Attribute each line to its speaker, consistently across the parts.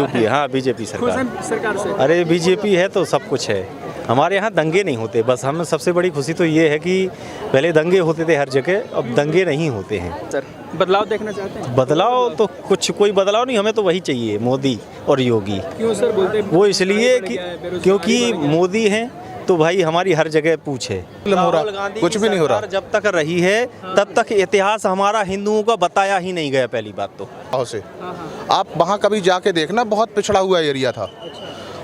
Speaker 1: UP, हाँ BJP
Speaker 2: सरकार से।
Speaker 1: अरे बीजेपी है तो सब कुछ है। हमारे यहाँ दंगे नहीं होते, बस हमें सबसे बड़ी खुशी तो ये है कि पहले दंगे होते थे हर जगह, अब दंगे नहीं होते हैं।
Speaker 2: सर बदलाव देखना चाहते हैं?
Speaker 1: बदलाव तो कोई बदलाव नहीं, हमें तो वही चाहिए, मोदी और योगी।
Speaker 2: क्यों सर बोलते?
Speaker 1: वो इसलिए कि क्योंकि मोदी हैं तो भाई हमारी हर जगह पूछ है।
Speaker 3: राहुल गांधी कुछ भी नहीं हो रहा।
Speaker 1: जब तक रही है तब तक इतिहास हमारा हिंदुओं का बताया ही नहीं गया। पहली बात तो
Speaker 3: से आप वहाँ कभी जाके देखना, बहुत पिछड़ा हुआ एरिया था।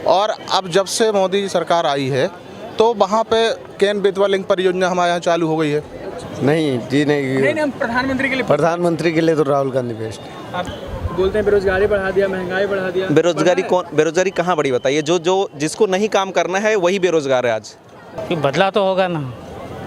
Speaker 3: और अब जब से मोदी सरकार आई है तो वहाँ पे केन बेतवा लिंक परियोजना हमारे यहाँ चालू हो गई है।
Speaker 4: नहीं जी, नहीं
Speaker 2: हम
Speaker 4: प्रधानमंत्री के लिए तो राहुल गांधी बेस्ट।
Speaker 2: आप बोलते हैं बेरोजगारी बढ़ा दिया, महंगाई बढ़ा दिया।
Speaker 5: बेरोजगारी कहाँ बढ़ी बताइए? जो जिसको नहीं काम करना है वही बेरोजगार है आज।
Speaker 6: बदला तो होगा ना।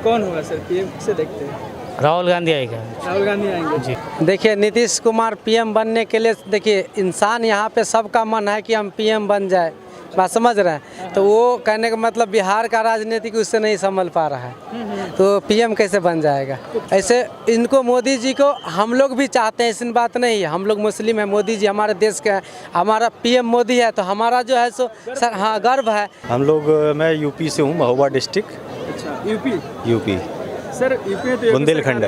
Speaker 2: कौन होगा सर पीएम से? देखते हैं
Speaker 6: राहुल गांधी आएगा।
Speaker 2: राहुल गांधी आएंगे
Speaker 6: जी।
Speaker 7: देखिए नीतीश कुमार पीएम बनने के लिए, देखिए इंसान यहाँ पे सबका मन है कि हम पीएम बन जाए, बात समझ रहे हैं? तो वो कहने का मतलब बिहार का राजनीति उससे नहीं संभल पा रहा है, तो पीएम कैसे बन जाएगा? ऐसे इनको मोदी जी को हम लोग भी चाहते हैं, ऐसी बात नहीं है। हम लोग मुस्लिम हैं, मोदी जी हमारे देश के हैं, हमारा पीएम मोदी है, तो हमारा जो है सो सर हाँ गर्व है।
Speaker 1: हम लोग, मैं यूपी से हूँ, महोबा डिस्ट्रिक्ट।
Speaker 2: अच्छा यूपी
Speaker 1: सर
Speaker 2: यूपी तो
Speaker 1: बुंदेलखंड।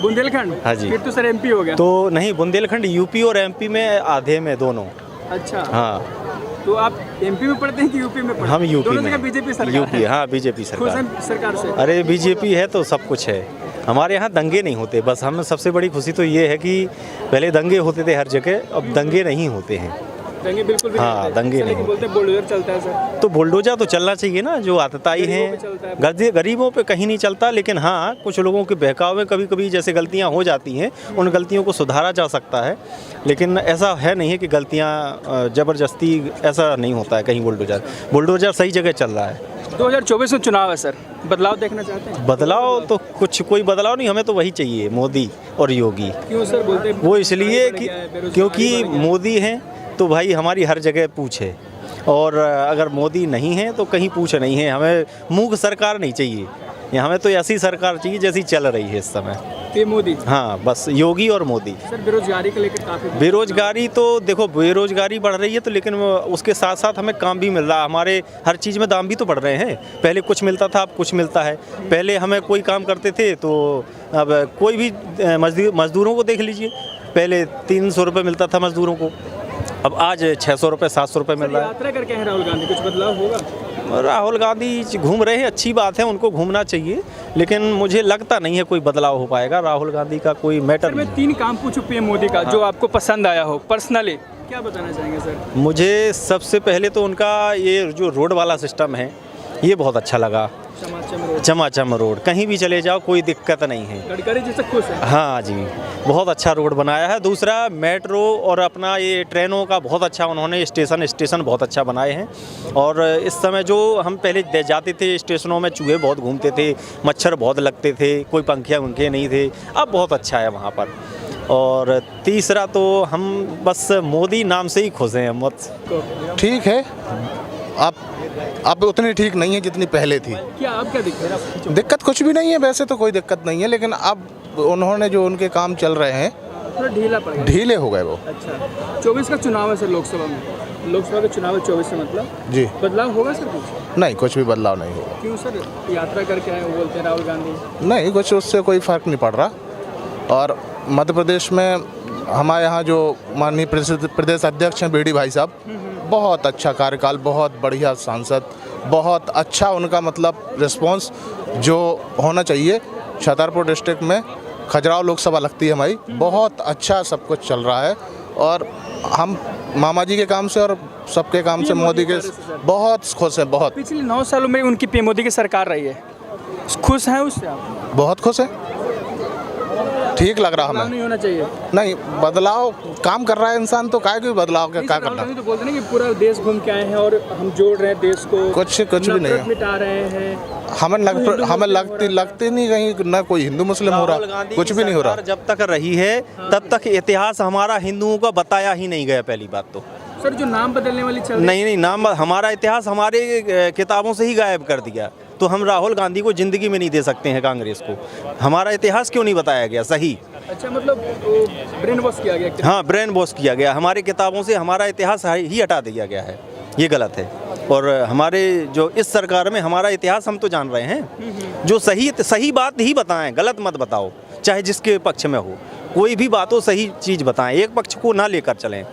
Speaker 2: बुंदेलखंड?
Speaker 1: हाँ जी।
Speaker 2: फिर तो सर एमपी हो गया।
Speaker 1: तो नहीं, बुंदेलखंड यूपी और एमपी में आधे में दोनों।
Speaker 2: अच्छा
Speaker 1: हाँ,
Speaker 2: तो आप एमपी में पढ़ते हैं कि यूपी में पढ़ते हैं?
Speaker 1: हम यूपी
Speaker 2: दोनों
Speaker 1: में।
Speaker 2: जगह बीजेपी सरकार
Speaker 1: यूपी, हाँ बीजेपी
Speaker 2: खुश
Speaker 1: सरकार।
Speaker 2: हैं सरकार से?
Speaker 1: अरे बीजेपी है तो सब कुछ है। हमारे यहाँ दंगे नहीं होते, बस हमें सबसे बड़ी खुशी तो ये है कि पहले दंगे होते थे हर जगह, अब दंगे नहीं होते हैं।
Speaker 2: दंगे बिल्कुल भी
Speaker 1: हाँ,
Speaker 2: नहीं
Speaker 1: दंगे नहीं
Speaker 2: लेकिन बोलते हैं बुलडोजर चलता है सर।
Speaker 1: तो बुलडोजर तो चलना चाहिए ना, जो आतताई हैं। गरीबों पे कहीं नहीं चलता, लेकिन हाँ कुछ लोगों के बहकाव में कभी कभी जैसे गलतियाँ हो जाती हैं, उन गलतियों को सुधारा जा सकता है। लेकिन ऐसा है नहीं है कि गलतियाँ ज़बरदस्ती, ऐसा नहीं होता है कहीं। बुलडोजर सही जगह चल रहा है।
Speaker 2: 2024 में चुनाव है सर, बदलाव देखना चाहते हैं?
Speaker 1: बदलाव तो कोई बदलाव नहीं, हमें तो वही चाहिए, मोदी और योगी।
Speaker 2: क्यों सर बोलते हैं?
Speaker 1: वो इसलिए कि क्योंकि मोदी हैं तो भाई हमारी हर जगह पूछ है, और अगर मोदी नहीं है तो कहीं पूछ नहीं है। हमें मूर्ख सरकार नहीं चाहिए, हमें तो ऐसी सरकार चाहिए जैसी चल रही है इस समय।
Speaker 2: मोदी?
Speaker 1: हाँ, बस योगी और मोदी।
Speaker 2: सर बेरोजगारी को लेकर काफ़ी,
Speaker 1: बेरोजगारी तो देखो, बेरोजगारी बढ़ रही है तो, लेकिन उसके साथ साथ हमें काम भी मिल रहा है। हमारे हर चीज़ में दाम भी तो बढ़ रहे हैं। पहले कुछ मिलता था, अब कुछ मिलता है। पहले हमें कोई काम करते थे तो अब कोई भी मजदूरों को देख लीजिए, पहले 300 रुपये मिलता था मजदूरों को, अब आज 600 रुपये 700 रुपये मिल रहा है।
Speaker 2: यात्रा करके हैं राहुल गांधी, कुछ बदलाव होगा?
Speaker 1: राहुल गांधी घूम रहे हैं, अच्छी बात है, उनको घूमना चाहिए, लेकिन मुझे लगता नहीं है कोई बदलाव हो पाएगा। राहुल गांधी का कोई मैटर नहीं।
Speaker 2: मैं 3 काम पूछूं पीएम मोदी का, जो आपको पसंद आया हो पर्सनली, क्या बताना चाहेंगे सर?
Speaker 1: मुझे सबसे पहले तो उनका ये जो रोड वाला सिस्टम है ये बहुत अच्छा लगा। चमाचम रोड, कहीं भी चले जाओ कोई दिक्कत नहीं है।
Speaker 2: गडकरी जी से खुश है?
Speaker 1: हाँ जी, बहुत अच्छा रोड बनाया है। दूसरा मेट्रो और अपना ये ट्रेनों का बहुत अच्छा उन्होंने स्टेशन बहुत अच्छा बनाए हैं। और इस समय जो हम पहले जाते थे स्टेशनों में, चूहे बहुत घूमते थे, मच्छर बहुत लगते थे, कोई पंखे नहीं थे, अब बहुत अच्छा है वहाँ पर। और तीसरा तो हम बस मोदी नाम से ही खुश हैं। हम
Speaker 3: ठीक है, अब उतनी ठीक नहीं है जितनी पहले थी।
Speaker 2: क्या अब क्या दिक्कत?
Speaker 3: दिक्कत कुछ भी नहीं है, वैसे तो कोई दिक्कत नहीं है, लेकिन अब उन्होंने जो उनके काम चल रहे हैं
Speaker 2: थोड़ा ढीला पड़ गया,
Speaker 3: ढीले हो गए वो।
Speaker 2: अच्छा, 24 का चुनाव है सर, लोकसभा का चुनाव है 24 से, मतलब
Speaker 3: जी
Speaker 2: बदलाव होगा सर? कुछ
Speaker 3: नहीं, कुछ भी बदलाव नहीं होगा।
Speaker 2: क्यों सर? यात्रा करके आए, वो बोलते हैं राहुल गांधी।
Speaker 3: नहीं, कुछ उससे कोई फ़र्क नहीं पड़ रहा। और मध्य प्रदेश में हमारे यहाँ जो माननीय प्रदेश अध्यक्ष हैं बीडी भाई साहब, बहुत अच्छा कार्यकाल, बहुत बढ़िया सांसद, बहुत अच्छा उनका मतलब रिस्पांस जो होना चाहिए। छतरपुर डिस्ट्रिक्ट में खजुराहो लोकसभा लगती है हमारी, बहुत अच्छा सब कुछ चल रहा है। और हम मामा जी के काम से और सबके काम से मोदी के बहुत खुश हैं। बहुत
Speaker 2: पिछले 9 सालों में उनकी पीएम मोदी की सरकार रही है, खुश हैं उससे आप?
Speaker 3: बहुत खुश हैं, ठीक लग रहा हमें।
Speaker 2: नहीं होना चाहिए?
Speaker 3: नहीं, बदलाव काम कर रहा है इंसान तो काय कोई बदलाव क्या करना।
Speaker 2: तो बोलते हैं कि पूरा देश घूम के आए हैं और हम जोड़ रहे हैं देश को,
Speaker 3: कुछ भी नहीं है।
Speaker 2: मिटा रहे हैं।
Speaker 3: हमें लगती नहीं कहीं ना कोई हिंदू मुस्लिम हो रहा, कुछ भी नहीं हो रहा।
Speaker 1: जब तक रही है तब तक इतिहास हमारा हिंदुओं का बताया ही नहीं गया। पहली बात तो
Speaker 2: सर जो नाम बदलने वाली चल रही,
Speaker 1: नहीं, नाम हमारा इतिहास हमारे किताबों से ही गायब कर दिया। तो हम राहुल गांधी को जिंदगी में नहीं दे सकते हैं कांग्रेस को। हमारा इतिहास क्यों नहीं बताया गया सही?
Speaker 2: अच्छा, मतलब ब्रेन वॉश किया गया।
Speaker 1: हाँ, ब्रेन वॉश किया गया, हमारी किताबों से हमारा इतिहास ही हटा दिया गया है, ये गलत है। और हमारे जो इस सरकार में हमारा इतिहास हम तो जान रहे हैं, जो सही बात ही बताएं, गलत मत बताओ, चाहे जिसके पक्ष में हो, कोई भी बात हो सही चीज़ बताएं, एक पक्ष को ना लेकर चलें।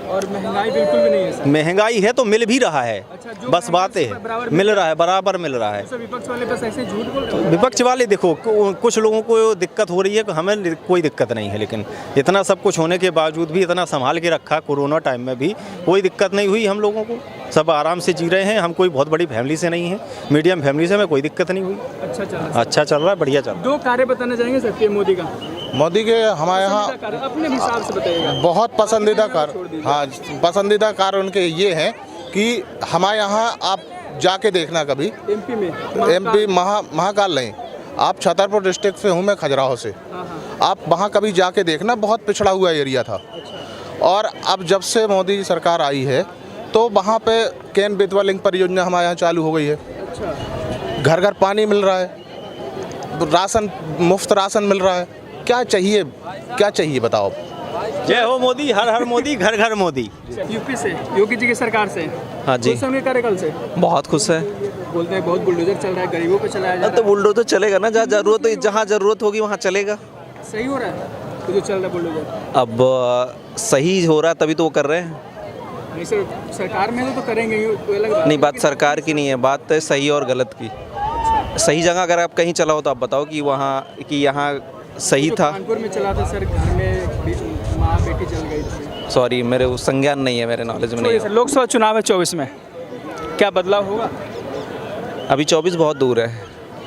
Speaker 2: और महंगाई बिल्कुल भी नहीं है सर।
Speaker 1: महंगाई है तो मिल भी रहा है,
Speaker 2: अच्छा, जो
Speaker 1: बस बात है, मिल रहा है, बराबर मिल रहा है।
Speaker 2: तो विपक्ष वाले बस ऐसे झूठ बोल रहे हैं।
Speaker 1: विपक्ष वाले देखो, कुछ लोगों को दिक्कत हो रही है, हमें कोई दिक्कत नहीं है, लेकिन इतना सब कुछ होने के बावजूद भी इतना संभाल के रखा, कोरोना टाइम में भी कोई दिक्कत नहीं हुई हम लोगों को, सब आराम से जी रहे हैं। हम कोई बहुत बड़ी फैमिली से नहीं है, मीडियम फैमिली से, हमें कोई दिक्कत नहीं हुई।
Speaker 2: अच्छा चल रहा है।
Speaker 1: अच्छा चल रहा है, बढ़िया चल रहा है।
Speaker 2: दो कार्य बताना चाहेंगे सर पीएम मोदी का?
Speaker 3: मोदी के हमारे यहाँ
Speaker 2: अपने हिसाब से बताइएगा।
Speaker 3: बहुत पसंदीदा कार्य, हाँ पसंदीदा कार्य उनके ये हैं कि हमारे यहाँ आप जाके देखना कभी
Speaker 2: एमपी में,
Speaker 3: एमपी महाकाल नहीं, आप छतरपुर डिस्ट्रिक्ट से हूँ मैं, खजुराहो से, आप वहाँ कभी जाके देखना, बहुत पिछड़ा हुआ एरिया था। और अब जब से मोदी सरकार आई है तो वहाँ पे केन बेतवा लिंक परियोजना हमारे यहाँ चालू हो गई है। घर घर पानी मिल रहा है, राशन मुफ्त राशन मिल रहा है। क्या चाहिए बताओ।
Speaker 1: जय हो मोदी, हर हर मोदी, घर घर मोदी।
Speaker 2: यूपी से, योगी जी की सरकार से।
Speaker 5: हाँ जी,
Speaker 2: खुश होंगे कार्यकाल से?
Speaker 5: बहुत खुश है।
Speaker 2: बोलते हैं बहुत बुलडोजर चल रहा है, गरीबों पे चलाया जा रहा
Speaker 5: तो बुलडोजर चलेगा ना, जहाँ ज़रूरत होगी वहाँ चलेगा।
Speaker 2: है। सही हो रहा है तो जो चल रहा है बुलडोजर?
Speaker 5: अब सही हो रहा तभी तो वो कर रहे हैं।
Speaker 2: नहीं सर, सरकार में तो करेंगे ही, कोई अलग बात
Speaker 5: नहीं, बात सरकार की नहीं है, बात है सही और गलत की। सही जगह अगर आप कहीं चलाओ तो आप बताओ कि यहाँ सही
Speaker 2: जो
Speaker 5: था।
Speaker 2: कानपुर में चला था सर, घर में माँ बेटी जल गई थी।
Speaker 5: सॉरी, मेरे वो संज्ञान नहीं है, मेरे नॉलेज में नहीं
Speaker 2: सर,
Speaker 5: है।
Speaker 2: लोकसभा चुनाव है 24 में, क्या बदलाव होगा?
Speaker 5: अभी 24 बहुत दूर है।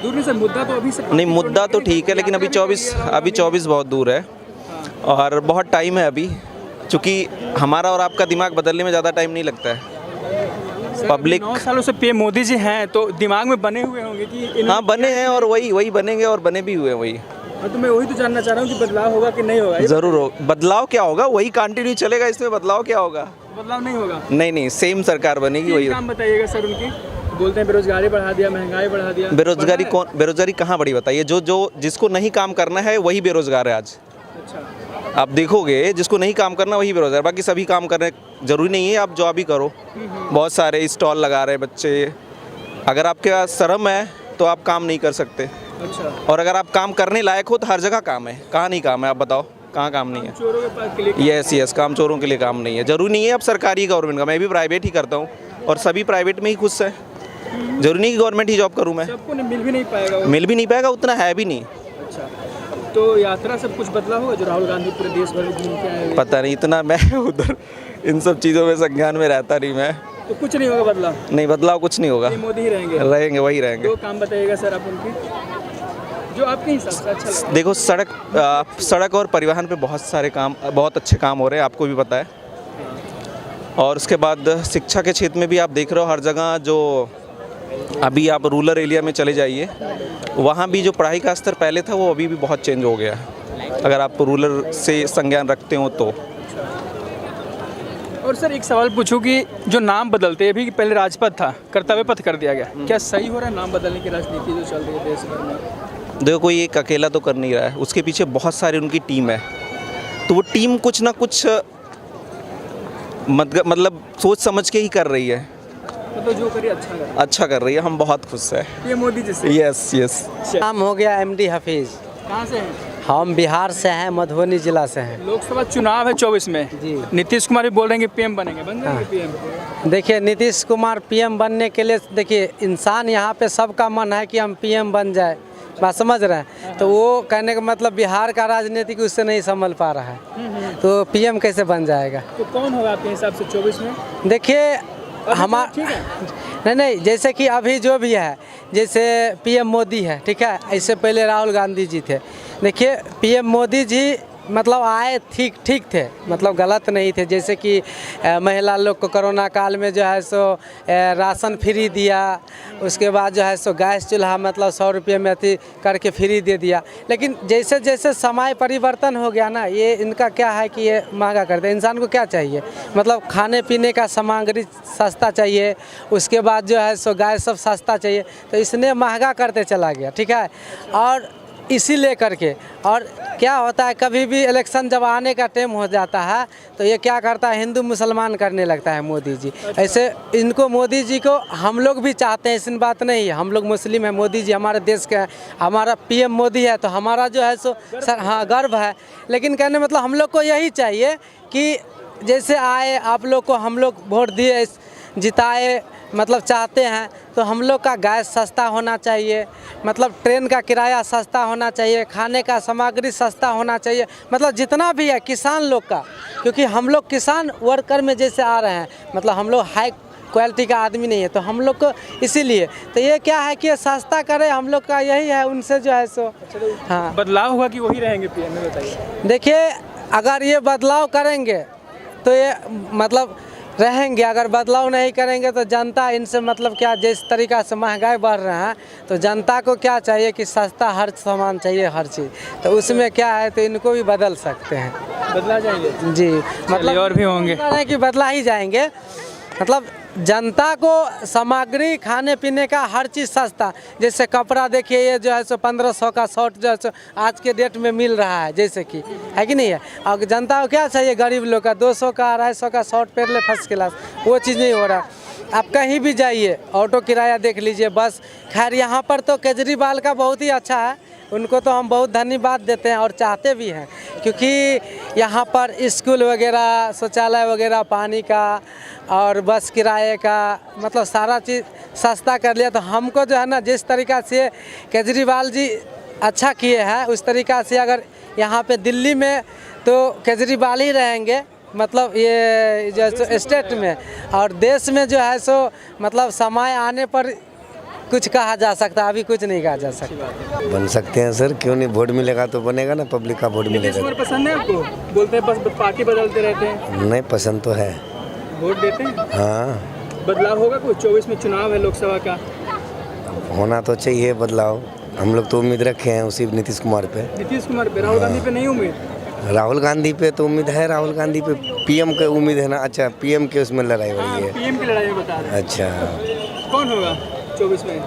Speaker 2: दूर नहीं सर, मुद्दा तो अभी से
Speaker 5: नहीं, मुद्दा तो ठीक है, लेकिन अभी 24 बहुत दूर है और बहुत टाइम है अभी, क्योंकि हमारा और आपका दिमाग बदलने में ज़्यादा टाइम नहीं लगता है। पब्लिक
Speaker 2: 9 सालों से पीएम मोदी जी हैं तो दिमाग में बने हुए होंगे कि
Speaker 5: हाँ बने हैं, और वही बनेंगे और बने भी हुए हैं वही।
Speaker 2: तो मैं वही तो जानना चाह रहा हूँ कि बदलाव होगा कि नहीं होगा?
Speaker 5: ज़रूर हो, बदलाव क्या होगा, वही कंटिन्यू चलेगा, इसमें बदलाव क्या होगा?
Speaker 2: बदलाव नहीं होगा।
Speaker 5: नहीं, सेम सरकार बनेगी, वही।
Speaker 2: काम बताइएगा सर उनकी। बोलते हैं बेरोजगारी बढ़ा दिया, महंगाई बढ़ा दिया।
Speaker 5: बेरोजगारी कहाँ बढ़ी बताइए? जो जिसको नहीं काम करना है वही बेरोजगार है आज।
Speaker 2: अच्छा,
Speaker 5: आप देखोगे जिसको नहीं काम करना वही बेरोजगार, बाकी सभी काम कर रहे हैं। जरूरी नहीं है आप जॉब ही करो, बहुत सारे स्टॉल लगा रहे हैं बच्चे। अगर आपके पास शर्म है तो आप काम नहीं कर सकते,
Speaker 2: अच्छा।
Speaker 5: और अगर आप काम करने लायक हो तो हर जगह काम है। कहाँ नहीं काम है, आप बताओ कहाँ काम नहीं है?
Speaker 2: चोरों के पास के लिए
Speaker 5: यस, काम चोरों के लिए काम नहीं है। जरूरी नहीं है अब सरकारी गवर्नमेंट का, मैं भी प्राइवेट ही करता हूँ और सभी प्राइवेट में ही खुश है। जरूरी नहीं कि गवर्नमेंट ही जॉब करूँ मैं,
Speaker 2: सबको मिल भी नहीं पाएगा वो।
Speaker 5: मिल भी नहीं पाएगा, उतना है भी नहीं।
Speaker 2: अच्छा, तो यात्रा सब कुछ बदला होगा जो राहुल गांधी पूरे देश भर घूम के आए?
Speaker 5: पता नहीं, इतना मैं उधर इन सब चीज़ों में संज्ञान में रहता नहीं मैं।
Speaker 2: तो कुछ नहीं होगा बदलाव?
Speaker 5: नहीं, बदलाव कुछ नहीं होगा,
Speaker 2: मोदी ही रहेंगे?
Speaker 5: वही रहेंगे।
Speaker 2: दो काम बताइएगा सर आप उनकी, जो आपके हिसाब से अच्छा लगे।
Speaker 5: देखो, सड़क और परिवहन पे बहुत अच्छे काम हो रहे हैं, आपको भी पता है। और उसके बाद शिक्षा के क्षेत्र में भी आप देख रहे हो, हर जगह जो अभी आप रूरल एरिया में चले जाइए, वहाँ भी जो पढ़ाई का स्तर पहले था वो अभी भी बहुत चेंज हो गया है, अगर आप रूरल से संज्ञान रखते हो तो।
Speaker 2: और सर एक सवाल पूछूं कि जो नाम बदलते हैं, अभी पहले राजपथ था, कर्तव्य पथ कर दिया गया, क्या सही हो रहा है नाम बदलने की राजनीति जो चल रही है देश भर में?
Speaker 5: देखो, कोई एक अकेला तो कर नहीं रहा है, उसके पीछे बहुत सारी उनकी टीम है, तो वो टीम कुछ ना कुछ मतलब सोच समझ के ही कर रही है।
Speaker 2: तो जो करिए अच्छा
Speaker 5: कर रही है, हम बहुत खुश हैं
Speaker 2: ये मोदी जी से।
Speaker 5: यस।
Speaker 7: नाम हो गया MD हफीज़।
Speaker 2: कहाँ से हैं?
Speaker 7: हम बिहार से हैं, मधुबनी जिला से हैं।
Speaker 2: लोकसभा चुनाव है 24 में
Speaker 7: जी।
Speaker 2: नीतीश कुमार भी बोल रहे हैं कि PM बनेंगे, बन जाएंगे PM?
Speaker 7: देखिए, नीतीश कुमार PM बनने के लिए, देखिए इंसान यहाँ पे सबका मन है कि हम PM बन जाए, बात समझ रहे हैं? तो वो कहने का मतलब बिहार का राजनीति उससे नहीं संभल पा रहा है, तो PM कैसे बन जाएगा?
Speaker 2: तो कौन होगा आपके हिसाब से 24 में?
Speaker 7: देखिए
Speaker 2: ठीक है,
Speaker 7: नहीं, जैसे कि अभी जो भी है, जैसे PM मोदी है, ठीक है, ऐसे पहले राहुल गांधी जी थे। देखिए PM मोदी जी मतलब आए ठीक थे, मतलब गलत नहीं थे। जैसे कि महिला लोग को कोरोना काल में जो है सो राशन फ्री दिया, उसके बाद जो है सो गैस चूल्हा मतलब 100 रुपये में अति करके फ्री दे दिया। लेकिन जैसे जैसे समय परिवर्तन हो गया ना, ये इनका क्या है कि ये महंगा कर दे। इंसान को क्या चाहिए, मतलब खाने पीने का सामग्री सस्ता चाहिए, उसके बाद जो है सो गैस सब सस्ता चाहिए, तो इसने महंगा करते चला गया, ठीक है। और इसी लेकर के। और क्या होता है, कभी भी इलेक्शन जब आने का टाइम हो जाता है तो ये क्या करता है, हिंदू मुसलमान करने लगता है मोदी जी। ऐसे इनको, मोदी जी को हम लोग भी चाहते हैं, ऐसी बात नहीं है। हम लोग मुस्लिम हैं, मोदी जी हमारे देश के हैं, हमारा पीएम मोदी है, तो हमारा जो है सो हाँ गर्व है। लेकिन कहने मतलब हम लोग को यही चाहिए कि जैसे आए आप लोग को, हम लोग वोट दिए जिताए, मतलब चाहते हैं, तो हम लोग का गैस सस्ता होना चाहिए, मतलब ट्रेन का किराया सस्ता होना चाहिए, खाने का सामग्री सस्ता होना चाहिए, मतलब जितना भी है किसान लोग का, क्योंकि हम लोग किसान वर्कर में जैसे आ रहे हैं, मतलब हम लोग हाई क्वालिटी का आदमी नहीं है, तो हम लोग को इसीलिए तो ये क्या है कि सस्ता करे, हम लोग का यही है उनसे जो है सो। हाँ,
Speaker 2: बदलाव होगा कि वही रहेंगे पीएम में, बताइए।
Speaker 7: देखिए अगर ये बदलाव करेंगे तो ये मतलब रहेंगे, अगर बदलाव नहीं करेंगे तो जनता इनसे मतलब क्या, जिस तरीक़ा से महंगाई बढ़ रहा है तो जनता को क्या चाहिए कि सस्ता हर सामान चाहिए, हर चीज़, तो उसमें क्या है तो इनको भी बदल सकते हैं,
Speaker 2: बदला जाएंगे
Speaker 7: जी। मतलब
Speaker 2: और भी होंगे
Speaker 7: कि बदला ही जाएंगे, मतलब जनता को सामग्री खाने पीने का हर चीज़ सस्ता, जैसे कपड़ा देखिए ये जो है सो 1500 का शर्ट जो है सो आज के डेट में मिल रहा है, जैसे कि है कि नहीं है। और जनता को क्या चाहिए, गरीब लोग का 200 का 250 का शर्ट पहन ले फर्स्ट क्लास, वो चीज़ नहीं हो रहा। आप कहीं भी जाइए, ऑटो किराया देख लीजिए, बस। खैर यहाँ पर तो केजरीवाल का बहुत ही अच्छा है, उनको तो हम बहुत धन्यवाद देते हैं और चाहते भी हैं, क्योंकि यहाँ पर स्कूल वगैरह, शौचालय वगैरह, पानी का और बस किराए का, मतलब सारा चीज़ सस्ता कर लिया। तो हमको जो है ना, जिस तरीक़ा से केजरीवाल जी अच्छा किए हैं, उस तरीक़ा से अगर यहाँ पे दिल्ली में तो केजरीवाल ही रहेंगे, मतलब ये जो स्टेट में, और देश में जो है सो मतलब समय आने पर कुछ कहा जा सकता, अभी कुछ नहीं कहा जा सकता।
Speaker 4: बन सकते हैं सर, क्यों नहीं, वोट मिलेगा तो बनेगा ना, पब्लिक का वोट
Speaker 2: नीतीश
Speaker 4: मिलेगा।
Speaker 2: कुमार पसंद है आपको? बोलते हैं बस पार्टी बदलते रहते हैं।
Speaker 4: नहीं, पसंद तो है।
Speaker 2: वोट देते हैं?
Speaker 4: हाँ,
Speaker 2: बदलाव होगा कुछ? 24 में चुनाव है लोकसभा का,
Speaker 4: होना तो चाहिए बदलाव। हम लोग तो उम्मीद रखे हैं उसी नीतीश कुमार पे।
Speaker 2: नीतीश कुमार पे, राहुल गांधी पे नहीं उम्मीद?
Speaker 4: राहुल गांधी पे तो उम्मीद है, राहुल गांधी पे पीएम के उम्मीद है ना। अच्छा, पीएम के उसमें लड़ाई हो रही है।
Speaker 2: पीएम की लड़ाई में बता रहे हैं।
Speaker 4: अच्छा,
Speaker 2: कौन होगा 24 में?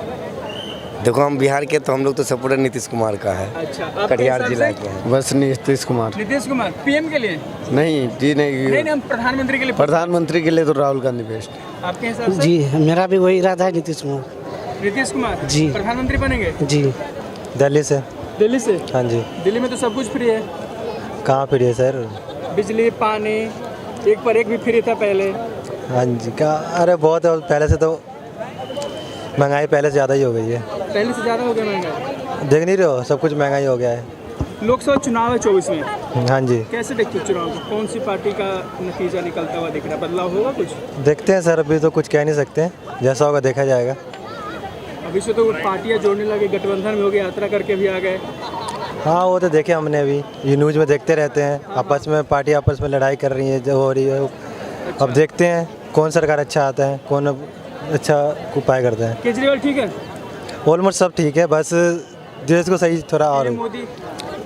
Speaker 4: देखो हम बिहार के, तो हम लोग तो सपोर्टर नीतीश कुमार का है।
Speaker 2: अच्छा, आप
Speaker 4: कटिहार जिला के हैं। बस नीतीश कुमार।
Speaker 2: नीतीश कुमार पीएम के लिए?
Speaker 4: नहीं जी,
Speaker 2: नहीं, हम प्रधानमंत्री के लिए।
Speaker 4: प्रधानमंत्री के लिए तो राहुल गांधी बेस्ट।
Speaker 2: आपके हिसाब से?
Speaker 7: जी, मेरा भी वही इरादा है, नीतीश कुमार।
Speaker 2: नीतीश कुमार
Speaker 7: जी
Speaker 2: प्रधानमंत्री बनेंगे?
Speaker 7: जी।
Speaker 1: दिल्ली से।
Speaker 2: दिल्ली से?
Speaker 1: हाँ जी।
Speaker 2: दिल्ली में तो सब कुछ फ्री है।
Speaker 1: कहाँ फ्री है सर?
Speaker 2: बिजली, पानी, एक पर एक भी फ्री था पहले।
Speaker 1: हाँ जी, क्या, अरे बहुत पहले से तो महंगाई पहले से ज़्यादा ही हो गई है।
Speaker 2: पहले से ज़्यादा हो गया महंगाई?
Speaker 1: देख नहीं रहे हो, सब कुछ महंगाई हो गया है।
Speaker 2: लोकसभा चुनाव है 24 में,
Speaker 1: हाँ जी।
Speaker 2: कैसे देखते हो चुनाव को? कौन सी पार्टी का नतीजा निकलता हुआ दिख रहा है? बदलाव होगा कुछ?
Speaker 1: देखते हैं सर, अभी तो कुछ कह नहीं सकते, जैसा होगा देखा जाएगा।
Speaker 2: अभी से तो पार्टियां जोड़ने लगे, गठबंधन में हो गए, यात्रा करके भी आ गए।
Speaker 1: हाँ, वो तो देखे हमने, अभी ये न्यूज़ में देखते रहते हैं, आपस में पार्टी आपस में लड़ाई कर रही है, जो हो रही है। अब देखते हैं कौन सरकार अच्छा आता है, कौन अच्छा उपाय करता है।
Speaker 2: केजरीवाल ठीक है?
Speaker 1: ऑलमोस्ट सब ठीक है, बस देश को सही थोड़ा और।
Speaker 2: मोदी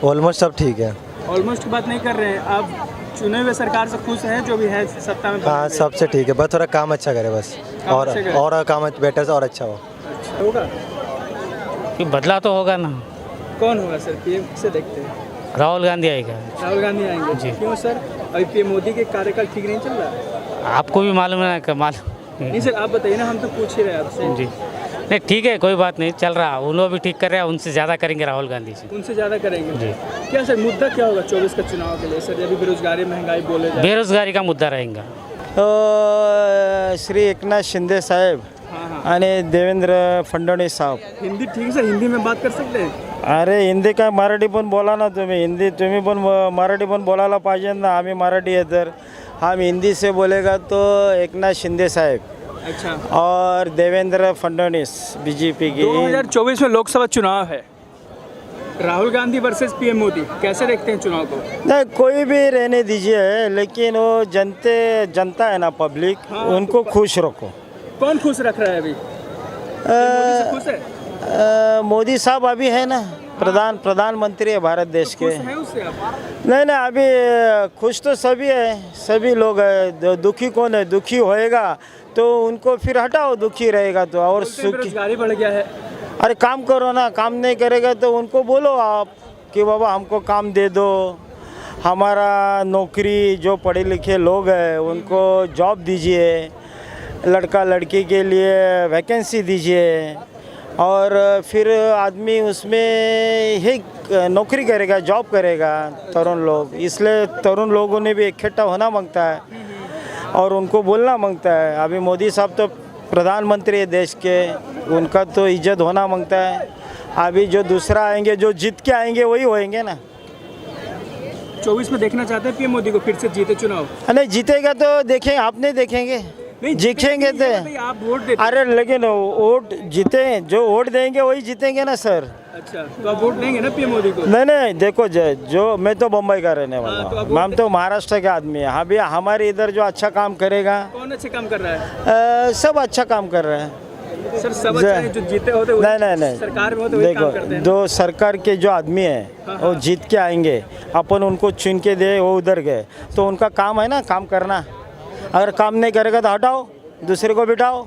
Speaker 1: ऑलमोस्ट सब ठीक है।
Speaker 2: ऑलमोस्ट की बात नहीं कर रहे हैं आप, चुने हुए सरकार से खुश हैं जो भी है सत्ता में?
Speaker 1: हाँ, सबसे ठीक है, बस थोड़ा काम अच्छा करे बस, और काम बेटर से और अच्छा हो।
Speaker 2: अच्छा होगा
Speaker 6: कि बदला तो होगा ना।
Speaker 2: कौन होगा सर पीएम से? देखते हैं
Speaker 6: राहुल गांधी आएगा।
Speaker 2: राहुल गांधी आएंगे
Speaker 6: जी।
Speaker 2: क्यों सर? अभी पीएम मोदी के कार्यकाल ठीक नहीं चल रहा है?
Speaker 6: आपको भी मालूम है कि मालूम
Speaker 2: नहीं सर, आप बताइए ना, हम तो पूछ ही रहे हैं आपसे।
Speaker 6: जी, नहीं ठीक है, कोई बात नहीं, चल रहा, उन लोग भी ठीक कर रहे हैं, उनसे ज़्यादा करेंगे राहुल गांधी से।
Speaker 2: उनसे ज़्यादा करेंगे
Speaker 6: जी।
Speaker 2: क्या सर मुद्दा क्या होगा 24 का चुनाव के लिए सर? अभी बेरोजगारी, महंगाई बोले जाए।
Speaker 6: बेरोजगारी का मुद्दा रहेगा।
Speaker 8: श्री एकनाथ शिंदे साहेब
Speaker 2: हाँ।
Speaker 8: आणि देवेंद्र फडणवीस साहेब.
Speaker 2: हिंदी ठीक है सर, हिंदी में बात कर सकते हैं?
Speaker 8: अरे हिंदी काय, मराठी पण बोला ना तुम्ही. हिंदी तुम्ही पण मराठी पण बोलायला पाहिजे ना. आम्ही मराठी आहे तर हम हिंदी से बोलेगा तो एकनाथ शिंदे साहेब
Speaker 2: अच्छा,
Speaker 8: और देवेंद्र फडणवीस बीजेपी की.
Speaker 2: 2024 में लोकसभा चुनाव है, राहुल गांधी वर्सेस पीएम मोदी, कैसे देखते हैं चुनाव को?
Speaker 8: नहीं, कोई भी रहने दीजिए, लेकिन वो जनता है ना, पब्लिक,
Speaker 2: हाँ,
Speaker 8: उनको खुश रखो.
Speaker 2: कौन खुश रख रहा है अभी? मोदी से खुश है?
Speaker 8: मोदी साहब अभी है ना प्रधानमंत्री है भारत देश के.
Speaker 2: खुश है उससे आप?
Speaker 8: नहीं नहीं, अभी खुश तो सभी है, सभी लोग है. दुखी कौन है? दुखी होएगा तो उनको फिर हटाओ, दुखी रहेगा तो. और सुखी,
Speaker 2: बेरोजगारी बढ़ गया है।
Speaker 8: अरे काम करो ना, काम नहीं करेगा तो उनको बोलो आप कि बाबा हमको काम दे दो, हमारा नौकरी जो पढ़े लिखे लोग हैं उनको जॉब दीजिए, लड़का लड़की के लिए वैकेंसी दीजिए, और फिर आदमी उसमें ही नौकरी करेगा, जॉब करेगा तरुण लोग। इसलिए तरुण लोगों ने भी इकट्ठा होना मांगता है और उनको बोलना मांगता है। अभी मोदी साहब तो प्रधानमंत्री है देश के, उनका तो इज्जत होना मांगता है। अभी जो दूसरा आएंगे, जो जीत के आएंगे वही होएंगे ना।
Speaker 2: 24 में देखना चाहते हैं पीएम मोदी को फिर से जीते चुनाव?
Speaker 8: नहीं जीतेगा तो देखें, आप नहीं देखेंगे, जीतेंगे तो।
Speaker 2: आप वोट देते?
Speaker 8: अरे लेकिन वोट जीते, जो वोट देंगे वही जीतेंगे ना सर।
Speaker 2: अच्छा, तो आप वोट देंगे ना पीएम मोदी को?
Speaker 8: नहीं देखो जो मैं तो बम्बई का रहने वाला
Speaker 2: तो आप
Speaker 8: हूँ, हम तो महाराष्ट्र के आदमी है। हाँ भैया, हमारे इधर जो अच्छा काम करेगा,
Speaker 2: कौन अच्छे काम कर रहा है?
Speaker 8: सब अच्छा काम कर रहे हैं
Speaker 2: सर। सब अच्छा है, जो जीते होते
Speaker 8: नहीं
Speaker 2: सरकार में होते वही काम करते
Speaker 8: देखो,
Speaker 2: हैं।
Speaker 8: जो सरकार के जो आदमी है वो जीत के आएंगे, अपन उनको चुन के दे, वो उधर गए तो उनका काम है ना काम करना। अगर काम नहीं करेगा तो हटाओ, दूसरे को बिठाओ।